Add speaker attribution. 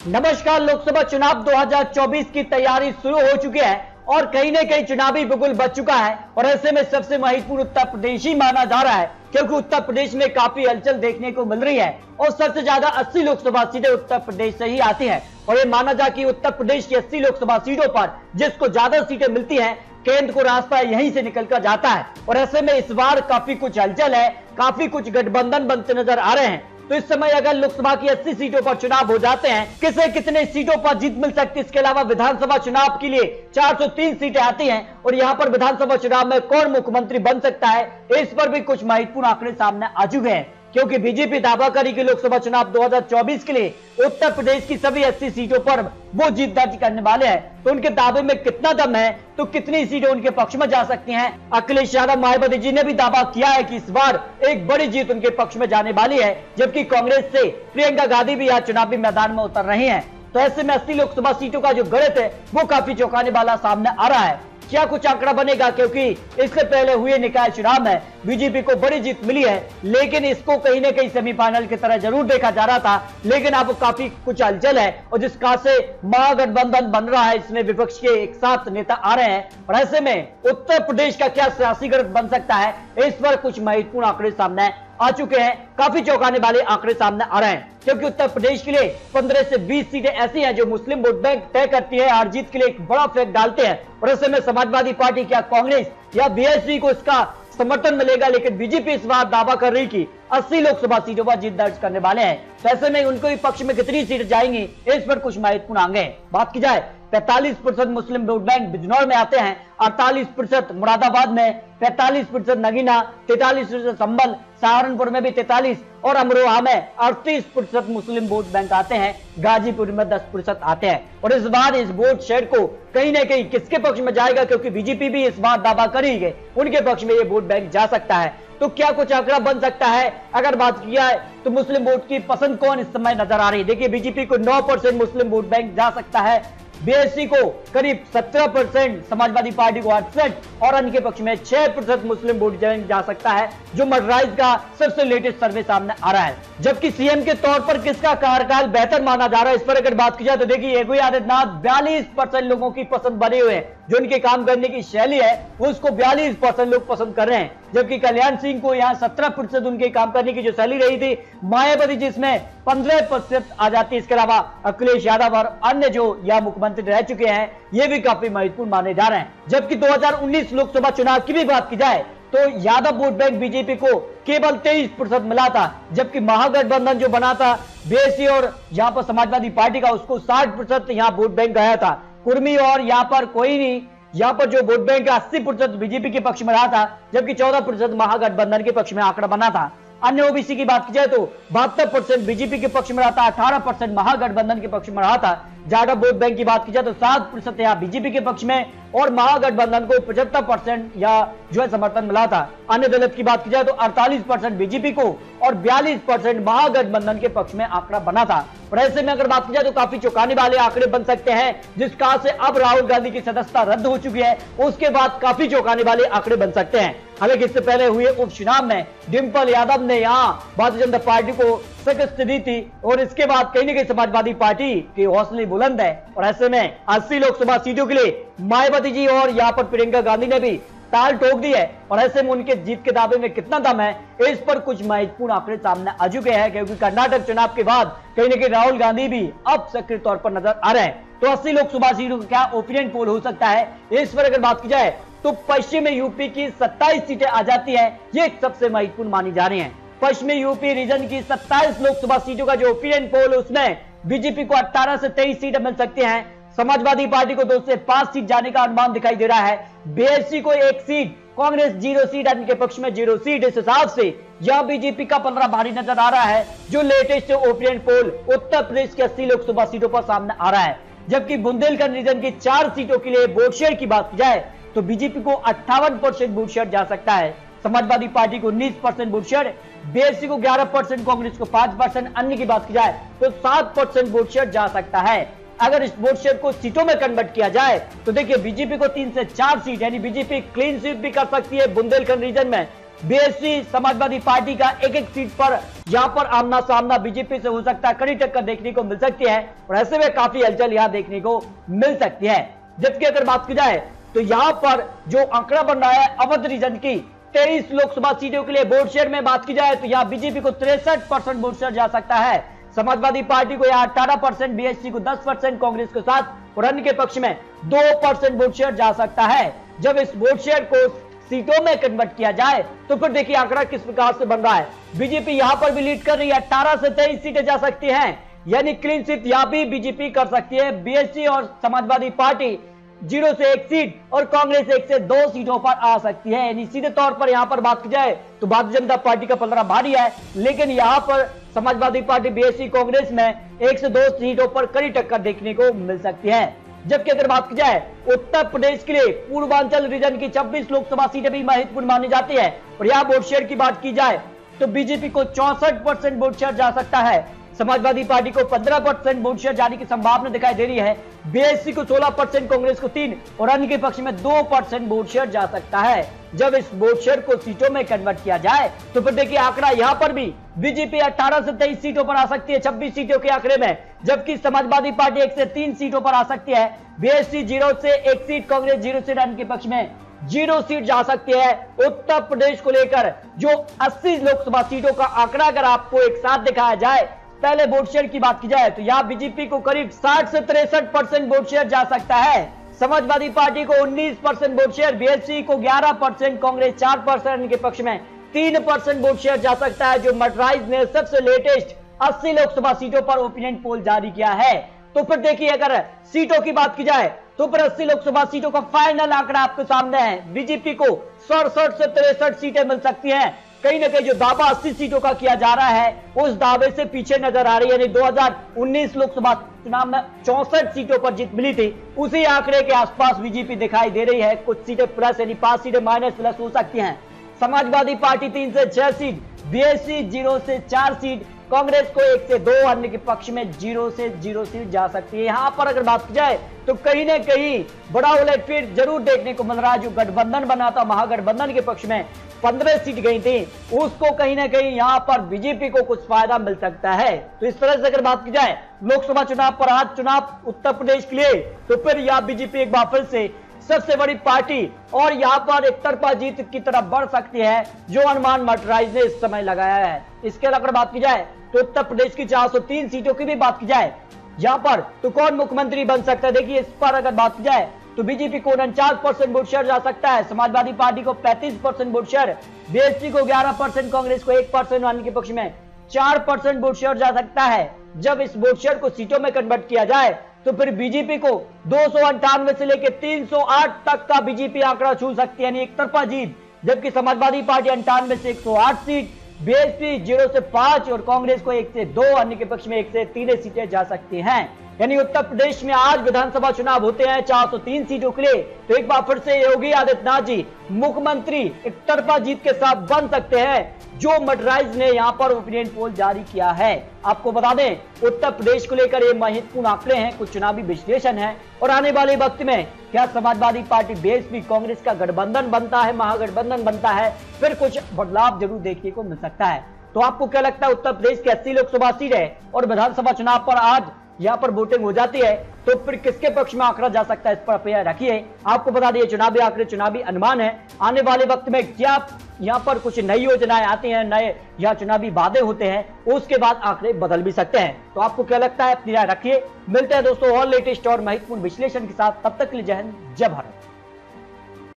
Speaker 1: नमस्कार। लोकसभा चुनाव 2024 की तैयारी शुरू हो चुकी है और कहीं न कहीं चुनावी बिगुल बच चुका है और ऐसे में सबसे महत्वपूर्ण उत्तर प्रदेश ही माना जा रहा है, क्योंकि उत्तर प्रदेश में काफी हलचल देखने को मिल रही है और सबसे ज्यादा 80 लोकसभा सीटें उत्तर प्रदेश से ही आती है और ये माना जा कि उत्तर प्रदेश की 80 लोकसभा सीटों पर जिसको ज्यादा सीटें मिलती हैं, केंद्र को रास्ता यहीं से निकल कर जाता है और ऐसे में इस बार काफी कुछ हलचल है, काफी कुछ गठबंधन बनते नजर आ रहे हैं। तो इस समय अगर लोकसभा की 80 सीटों पर चुनाव हो जाते हैं, किसे कितने सीटों पर जीत मिल सकती है। इसके अलावा विधानसभा चुनाव के लिए 403 सीटें आती हैं और यहां पर विधानसभा चुनाव में कौन मुख्यमंत्री बन सकता है, इस पर भी कुछ महत्वपूर्ण आंकड़े सामने आ चुके हैं, क्योंकि बीजेपी दावा करी कि लोकसभा चुनाव 2024 के लिए उत्तर प्रदेश की सभी 80 सीटों पर वो जीत दर्ज करने वाले हैं। तो उनके दावे में कितना दम है, तो कितनी सीटें उनके पक्ष में जा सकती हैं। अखिलेश यादव मायावती जी ने भी दावा किया है कि इस बार एक बड़ी जीत उनके पक्ष में जाने वाली है, जबकि कांग्रेस से प्रियंका गांधी भी आज चुनावी मैदान में उतर रही है। तो ऐसे में 80 लोकसभा सीटों का जो गणित है वो काफी चौंकाने वाला सामने आ रहा है। क्या कुछ आंकड़ा बनेगा, क्योंकि इससे पहले हुए निकाय चुनाव में बीजेपी को बड़ी जीत मिली है, लेकिन इसको कहीं न कहीं सेमीफाइनल की तरह जरूर देखा जा रहा था, लेकिन अब काफी कुछ हलचल है और जिस कहा से महागठबंधन बन रहा है, इसमें विपक्ष के एक साथ नेता आ रहे हैं और ऐसे में उत्तर प्रदेश का क्या सियासी गठबंधन बन सकता है, इस पर कुछ महत्वपूर्ण आंकड़े सामने आ चुके हैं। काफी चौंकाने वाले आंकड़े सामने आ रहे हैं, क्योंकि उत्तर प्रदेश के लिए 15 से 20 सीटें ऐसी हैं जो मुस्लिम वोट बैंक तय करती है, हार जीत के लिए एक बड़ा फैक्ट डालते हैं और ऐसे में समाजवादी पार्टी क्या कांग्रेस या बीएसपी को इसका समर्थन मिलेगा, लेकिन बीजेपी इस बार दावा कर रही कि 80 लोकसभा सीटों पर जीत दर्ज करने वाले हैं। तो ऐसे में उनको पक्ष में कितनी सीटें जाएंगी, इस पर कुछ महत्वपूर्ण आंकड़े बात की जाए। 45% मुस्लिम वोट बैंक बिजनौर में आते हैं, 48% मुरादाबाद में, 45% नगीना, 43% संभल, सहारनपुर में भी 43 और अमरोहा में 38% मुस्लिम वोट बैंक आते हैं, गाजीपुर में 10% आते हैं। और इस बार इस वोट शेयर को कहीं ना कहीं किसके पक्ष में जाएगा, क्योंकि बीजेपी भी इस बार दावा करी है उनके पक्ष में ये वोट बैंक जा सकता है। तो क्या कुछ आंकड़ा बन सकता है, अगर बात की जाए तो मुस्लिम वोट की पसंद कौन इस समय नजर आ रही है। देखिए, बीजेपी को 9% मुस्लिम वोट बैंक जा सकता है, बीएसपी को करीब 17%, समाजवादी पार्टी को 68 और अन्य के पक्ष में 6% मुस्लिम वोट जा सकता है, जो मर्डराइज का सबसे लेटेस्ट सर्वे सामने आ रहा है। जबकि सीएम के तौर पर किसका कार्यकाल बेहतर माना जा रहा है, इस पर अगर बात की जाए तो देखिए, योगी आदित्यनाथ 42% लोगों की पसंद बने हुए हैं, जो उनके काम करने की शैली है उसको 42% लोग पसंद कर रहे हैं। जबकि कल्याण सिंह को यहाँ 17% उनके काम करने की जो शैली रही थी, मायावती जिसमें 15% आ जाती है। इसके अलावा अखिलेश यादव और अन्य जो यहाँ मुख्यमंत्री रह चुके हैं, ये भी काफी महत्वपूर्ण माने जा रहे हैं। जबकि 2019 लोकसभा चुनाव की भी बात की जाए तो यादव वोट बैंक बीजेपी को केवल 23% मिला था, जबकि महागठबंधन जो बना था बीएसपी और यहाँ पर समाजवादी पार्टी का, उसको 60% यहाँ वोट बैंक गया था। कुर्मी और यहाँ पर कोई नहीं, यहाँ पर जो वोट बैंक 80% बीजेपी के पक्ष में रहा था, जबकि 14% महागठबंधन के पक्ष में आंकड़ा बना था। अन्य ओबीसी की बात की जाए तो 72% बीजेपी के पक्ष में रहा था, 18% महागठबंधन के पक्ष में रहा था। ज्यादा वोट बैंक की बात की जाए तो 7% यहाँ बीजेपी के पक्ष में और महागठबंधन को 75% या जो है समर्थन मिला था। अन्य दलित की बात की जाए तो 48% बीजेपी को और 42% महागठबंधन के पक्ष में आंकड़ा बना था। और ऐसे में अगर बात की जाए तो काफी चौंकाने वाले आंकड़े बन सकते हैं, जिस कहा से अब राहुल गांधी की सदस्यता रद्द हो चुकी है, उसके बाद काफी चौंकाने वाले आंकड़े बन सकते हैं। हालांकि इससे पहले हुए उपचुनाव में डिम्पल यादव ने यहाँ भारतीय जनता पार्टी को शिकस्त दी थी और इसके बाद कहीं न कहीं समाजवादी पार्टी के हौसले बुलंद है और ऐसे में 80 लोकसभा सीटों के लिए मायावती जी और यहाँ पर प्रियंका गांधी ने भी ताल ठोक दी है और ऐसे में उनके जीत के दावे में कितना दम है, इस पर कुछ महत्वपूर्ण आंकड़े सामने आ चुके हैं, क्योंकि कर्नाटक चुनाव के बाद कहीं न कहीं राहुल गांधी भी अब सक्रिय तौर पर नजर आ रहे हैं। तो 80 लोकसभा सीटों का क्या ओपिनियन पोल हो सकता है, इस पर अगर बात की जाए तो पश्चिम यूपी की 27 सीटें आ जाती है, ये सबसे महत्वपूर्ण मानी जा रही है। पश्चिमी यूपी रीजन की 27 लोकसभा सीटों का जो ओपिनियन पोल, उसमें बीजेपी को 18 से 23 सीटें मिल सकती हैं, समाजवादी पार्टी को 2 से 5 सीट जाने का अनुमान दिखाई दे रहा है, बीएसपी को 1 सीट, कांग्रेस 0 सीट, अन्य के पक्ष में 0 सीट। इस हिसाब से यह बीजेपी का 15 भारी नजर आ रहा है, जो latest opinion poll Uttar Pradesh की 80 लोकसभा सीटों पर सामने आ रहा है। जबकि बुंदेलखंड रीजन की 4 सीटों के लिए वोट शेयर की बात की जाए तो बीजेपी को 58% वोट शेयर जा सकता है, समाजवादी पार्टी को 19% वोट शेयर, बीएसपी को 11%, कांग्रेस को 5%, अन्य की बात की जाए तो 7% वोट शेयर जा सकता है। अगर इस वोट शेयर को सीटों में कन्वर्ट किया जाए तो देखिए, बीजेपी को 3 से 4 सीट यानी बीजेपी क्लीन स्वीप भी कर सकती है बुंदेलखंड रीजन में, बीएसपी समाजवादी पार्टी का एक एक सीट पर यहां पर आमना सामना बीजेपी से हो सकता है, कड़ी टक्कर देखने को मिल सकती है और ऐसे में काफी हलचल यहां देखने को मिल सकती है। जबकि अगर बात की जाए तो यहां पर जो आंकड़ा बन रहा है अवध रीजन की 23 लोकसभा सीटों के लिए वोट शेयर में बात की जाए तो यहां बीजेपी को 63% वोट शेयर जा सकता है, समाजवादी पार्टी को यहां 18%, बीएसपी को 10%, कांग्रेस को 7% और अन्य के पक्ष में 2% वोट शेयर जा सकता है। जब इस वोट शेयर को सीटों में कन्वर्ट किया जाए तो फिर देखिए आंकड़ा किस प्रकार से बन रहा है। बीजेपी यहां पर भी लीड कर रही है, 18 से 23 सीटें जा सकती हैं, यानी क्लीन स्वीप यहां भी बीजेपी कर सकती है। बीएसपी और समाजवादी पार्टी 0 से 1 सीट और कांग्रेस 1 से 2 सीटों पर आ सकती है। यानी सीधे तौर पर यहां पर बात की जाए तो भारतीय जनता पार्टी का पलड़ा भारी है, लेकिन यहां पर समाजवादी पार्टी, बीएसपी, कांग्रेस में 1 से 2 सीटों पर कड़ी टक्कर देखने को मिल सकती है। जबकि अगर बात की जाए उत्तर प्रदेश के लिए पूर्वांचल रीजन की 26 लोकसभा सीटें भी महत्वपूर्ण मानी जाती है और यहां वोट शेयर की बात की जाए तो बीजेपी को 64% वोट शेयर जा सकता है, समाजवादी पार्टी को 15% वोट शेयर जाने की संभावना दिखाई दे रही है, बीएसपी को 16%, कांग्रेस को 3% और अन्य के पक्ष में 2% वोट शेयर जा सकता है। जब इस वोट शेयर को सीटों में कन्वर्ट किया जाए तो फिर देखिए आंकड़ा यहां पर भी बीजेपी 18 से 23 सीटों पर आ सकती है 26 सीटों के आंकड़े में, जबकि समाजवादी पार्टी 1 से 3 सीटों पर आ सकती है, बीएसपी 0 से 1 सीट, कांग्रेस 0 से अन्य के पक्ष में 0 सीट जा सकती है। उत्तर प्रदेश को लेकर जो 80 लोकसभा सीटों का आंकड़ा अगर आपको एक साथ दिखाया जाए, पहले वोट शेयर की बात की जाए तो यहां बीजेपी को करीब 60 से 63% वोट शेयर जा सकता है, समाजवादी पार्टी को 19% वोट शेयर, बीएसपी को 11%, कांग्रेस 4% के पक्ष में 3% वोट शेयर जा सकता है, जो मर्कराइज ने सबसे लेटेस्ट 80 लोकसभा सीटों पर ओपिनियन पोल जारी किया है। तो फिर देखिए अगर सीटों की बात की जाए तो फिर 80 लोकसभा सीटों का फाइनल आंकड़ा आपके सामने है, बीजेपी को 67 से 63 सीटें मिल सकती हैं। कहीं ना कहीं जो दावा 80 सीटों का किया जा रहा है उस दावे से पीछे नजर आ रही है, यानी 2019 लोकसभा चुनाव में 64 सीटों पर जीत मिली थी, उसी आंकड़े के आसपास बीजेपी दिखाई दे रही है। कुछ सीटें प्लस यानी 5 सीटें माइनस प्लस हो सकती हैं, समाजवादी पार्टी 3 से 6 सीट, बीएसपी 0 से 4 सीट, कांग्रेस को 1 से 2, अन्य के पक्ष में 0 से 0 सीट जा सकती है। यहां पर अगर बात की जाए तो कहीं ना कहीं बड़ा उलटफेर जरूर देखने को मिल रहा है। जो गठबंधन बना था, महागठबंधन के पक्ष में 15 सीट गई थी, उसको कहीं ना कहीं यहां पर बीजेपी को कुछ फायदा मिल सकता है। तो इस तरह से अगर बात की जाए लोकसभा चुनाव पर आज चुनाव उत्तर प्रदेश के लिए, तो फिर यहां बीजेपी एक बार फिर से सबसे बड़ी पार्टी और यहां पर एक तरफा जीत की तरफ बढ़ सकती है, जो अनुमान मर्कराइज ने इस समय लगाया है। इसके अलावा बात की जाए तो उत्तर प्रदेश की 403 सीटों की भी बात की जाए यहां पर, तो कौन मुख्यमंत्री बन सकता है, देखिए इस पर अगर बात की जाए तो बीजेपी को 49% वोट शेयर जा सकता है, समाजवादी पार्टी को 35% वोट शेयर, बीएसपी को 11%, कांग्रेस को 1%, अन्य के पक्ष में 4% वोट शेयर जा सकता है। जब इस वोट शेयर को सीटों में कन्वर्ट किया जाए तो फिर बीजेपी को 298 से लेकर 308 तक का बीजेपी आंकड़ा छू सकती है, यानी एक तरफा जीत, जबकि समाजवादी पार्टी 98 से 108 सीट, बीएसपी 0 से 5 और कांग्रेस को 1 से 2, अन्य के पक्ष में 1 से 3 सीटें जा सकती हैं। यानी उत्तर प्रदेश में आज विधानसभा चुनाव होते हैं 403 सीटों के लिए, तो एक बार फिर से योगी आदित्यनाथ जी मुख्यमंत्री एक तरफा जीत के साथ बन सकते हैं, जो मर्कराइज ने यहां पर ओपिनियन पोल जारी किया है। आपको बता दें उत्तर प्रदेश को लेकर ये महत्वपूर्ण आंकड़े हैं, कुछ चुनावी विश्लेषण है और आने वाले वक्त में क्या समाजवादी पार्टी, बीएसपी, कांग्रेस का गठबंधन बनता है, महागठबंधन बनता है, फिर कुछ बदलाव जरूर देखने को मिल सकता है। तो आपको क्या लगता है उत्तर प्रदेश की 80 लोकसभा सीट है और विधानसभा चुनाव पर आज यहां पर वोटिंग हो जाती है, तो फिर किसके पक्ष में आंकड़ा जा सकता है, इस पर अपेक्षा रखिए। आपको बता दिए चुनावी आंकड़े, चुनावी अनुमान है, आने वाले वक्त में क्या यहां पर कुछ नई योजनाएं आती हैं, नए या चुनावी वादे होते हैं, उसके बाद आंकड़े बदल भी सकते हैं। तो आपको क्या लगता है, अपनी राय रखिए। मिलते हैं दोस्तों और लेटेस्ट और महत्वपूर्ण विश्लेषण के साथ, तब तक के लिए जय हिंद, जय भारत।